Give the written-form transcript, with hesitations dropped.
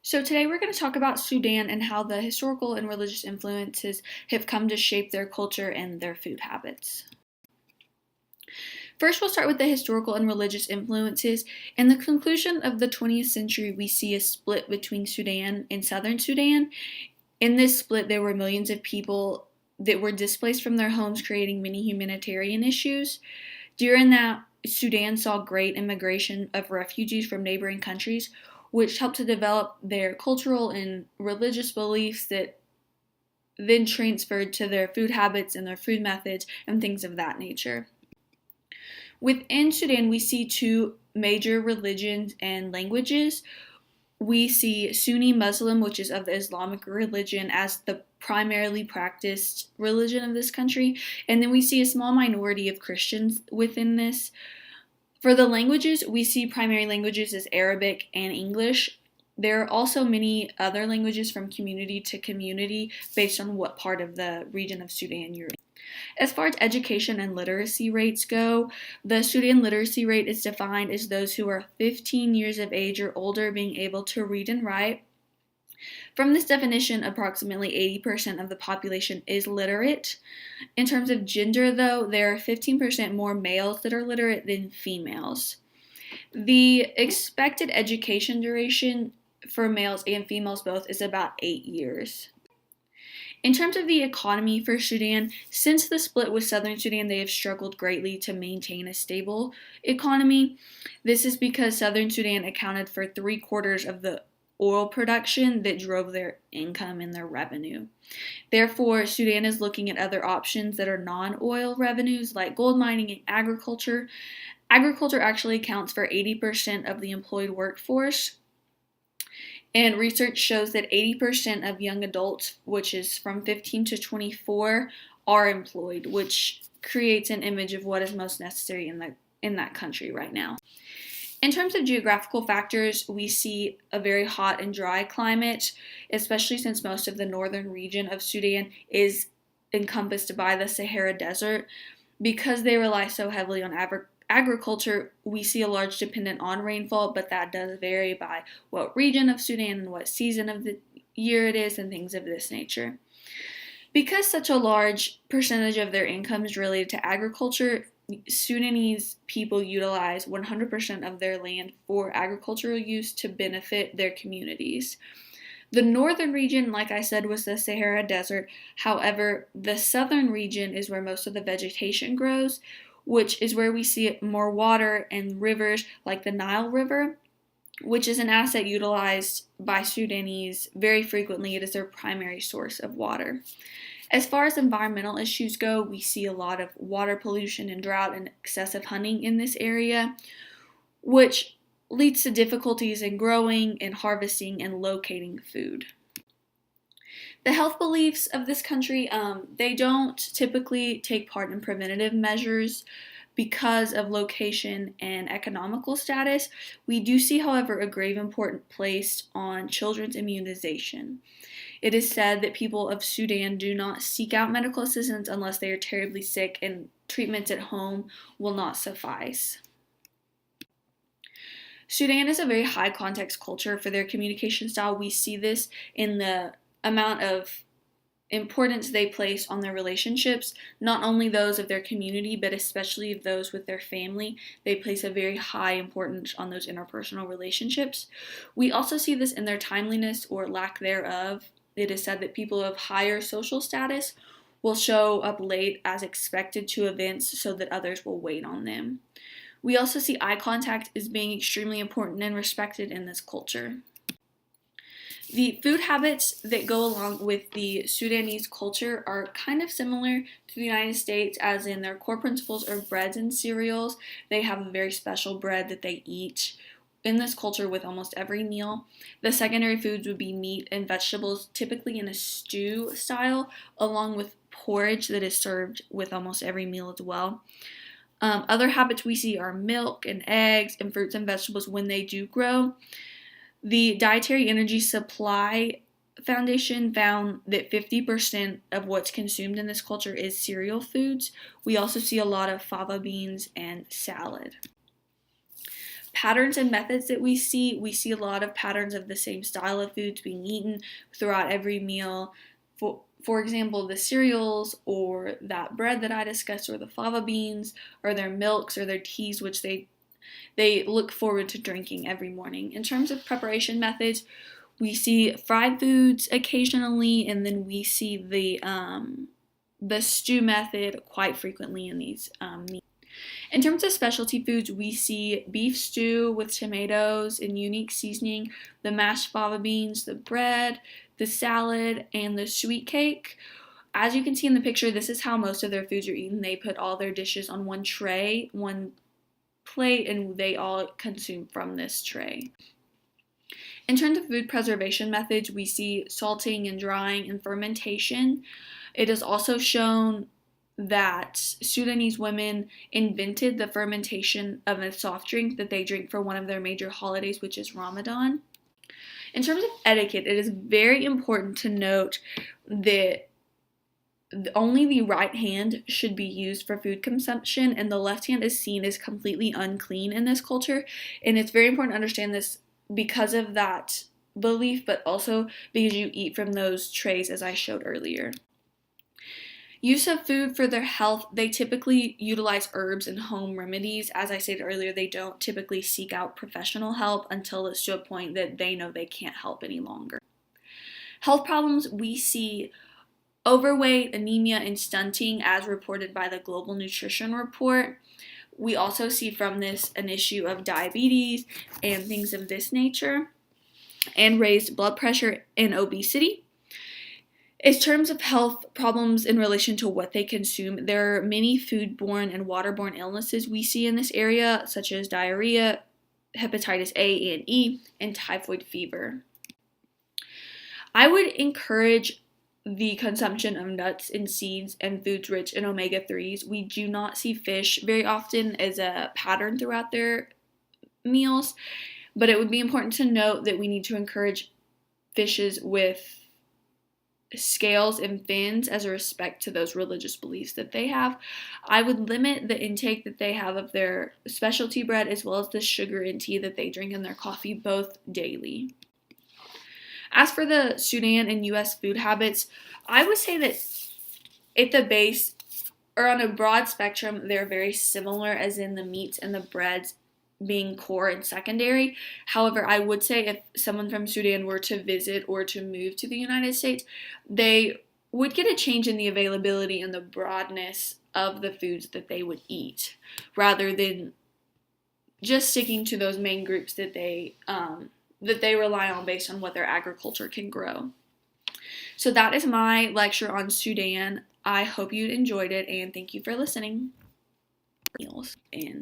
So, today we're going to talk about Sudan and how the historical and religious influences have come to shape their culture and their food habits. First, we'll start with the historical and religious influences. In the conclusion of the 20th century, we see a split between Sudan and southern Sudan. In this split, there were millions of people that were displaced from their homes, creating many humanitarian issues. During that, Sudan saw great immigration of refugees from neighboring countries, which helped to develop their cultural and religious beliefs that then transferred to their food habits and their food methods and things of that nature. Within Sudan, we see two major religions and languages. We see Sunni Muslim, which is of the Islamic religion, as the primarily practiced religion of this country, and then we see a small minority of Christians within this. For the languages, we see primary languages as Arabic and English. There are also many other languages from community to community based on what part of the region of Sudan you're in. As far as education and literacy rates go, the Sudan literacy rate is defined as those who are 15 years of age or older being able to read and write. From this definition, approximately 80% of the population is literate. In terms of gender, though, there are 15% more males that are literate than females. The expected education duration for males and females both is about 8 years. In terms of the economy for Sudan, since the split with southern Sudan, they have struggled greatly to maintain a stable economy. This is because southern Sudan accounted for 3/4 of the oil production that drove their income and their revenue. Therefore, Sudan is looking at other options that are non-oil revenues like gold mining and agriculture. Agriculture actually accounts for 80% of the employed workforce. And research shows that 80% of young adults, which is from 15 to 24, are employed, which creates an image of what is most necessary in that country right now. In terms of geographical factors, we see a very hot and dry climate, especially since most of the northern region of Sudan is encompassed by the Sahara Desert. Because they rely so heavily on agriculture, we see a large dependence on rainfall, but that does vary by what region of Sudan and what season of the year it is and things of this nature. Because such a large percentage of their income is related to agriculture, Sudanese people utilize 100% of their land for agricultural use to benefit their communities. The northern region, like I said, was the Sahara Desert. However, the southern region is where most of the vegetation grows, which is where we see more water and rivers like the Nile River, which is an asset utilized by Sudanese very frequently. It is their primary source of water. As far as environmental issues go, we see a lot of water pollution and drought and excessive hunting in this area, which leads to difficulties in growing and harvesting and locating food. The health beliefs of this country, they don't typically take part in preventative measures because of location and economical status. We do see, however, a grave importance placed on children's immunization. It is said that people of Sudan do not seek out medical assistance unless they are terribly sick, and treatments at home will not suffice. Sudan is a very high context culture for their communication style. We see this in the amount of importance they place on their relationships, not only those of their community, but especially of those with their family. They place a very high importance on those interpersonal relationships. We also see this in their timeliness or lack thereof. It is said that people of higher social status will show up late as expected to events so that others will wait on them. We also see eye contact as being extremely important and respected in this culture. The food habits that go along with the Sudanese culture are kind of similar to the United States, as in their core principles are breads and cereals. They have a very special bread that they eat in this culture with almost every meal. The secondary foods would be meat and vegetables, typically in a stew style, along with porridge that is served with almost every meal as well. Other habits we see are milk and eggs and fruits and vegetables when they do grow. The Dietary Energy Supply Foundation found that 50% of what's consumed in this culture is cereal foods. We also see a lot of fava beans and salad. Patterns and methods that we see a lot of patterns of the same style of foods being eaten throughout every meal. For example, the cereals or that bread that I discussed, or the fava beans, or their milks or their teas, which they look forward to drinking every morning. In terms of preparation methods, we see fried foods occasionally, and then we see the stew method quite frequently in these meals. In terms of specialty foods, we see beef stew with tomatoes and unique seasoning, the mashed fava beans, the bread, the salad, and the sweet cake. As you can see in the picture, this is how most of their foods are eaten. They put all their dishes on one tray, one plate, and they all consume from this tray. In terms of food preservation methods, we see salting and drying and fermentation. It is also shown that Sudanese women invented the fermentation of a soft drink that they drink for one of their major holidays, which is Ramadan. In terms of etiquette, it is very important to note that only the right hand should be used for food consumption, and the left hand is seen as completely unclean in this culture. And it's very important to understand this because of that belief, but also because you eat from those trays, as I showed earlier. Use of food for their health, they typically utilize herbs and home remedies. As I said earlier, they don't typically seek out professional help until it's to a point that they know they can't help any longer. Health problems, we see overweight, anemia, and stunting as reported by the Global Nutrition Report. We also see from this an issue of diabetes and things of this nature, and raised blood pressure and obesity. In terms of health problems in relation to what they consume, there are many foodborne and waterborne illnesses we see in this area, such as diarrhea, hepatitis A and E, and typhoid fever. I would encourage the consumption of nuts and seeds and foods rich in omega-3s. We do not see fish very often as a pattern throughout their meals, but it would be important to note that we need to encourage fishes with scales and fins as a respect to those religious beliefs that they have. I would limit the intake that they have of their specialty bread as well as the sugar and tea that they drink in their coffee, both daily. As for the Sudan and U.S. food habits, I would say that at the base, or on a broad spectrum, they're very similar, as in the meats and the breads being core and secondary. However, I would say if someone from Sudan were to visit or to move to the United States, they would get a change in the availability and the broadness of the foods that they would eat, rather than just sticking to those main groups that they rely on based on what their agriculture can grow. So that is my lecture on Sudan. I hope you enjoyed it, and thank you for listening. And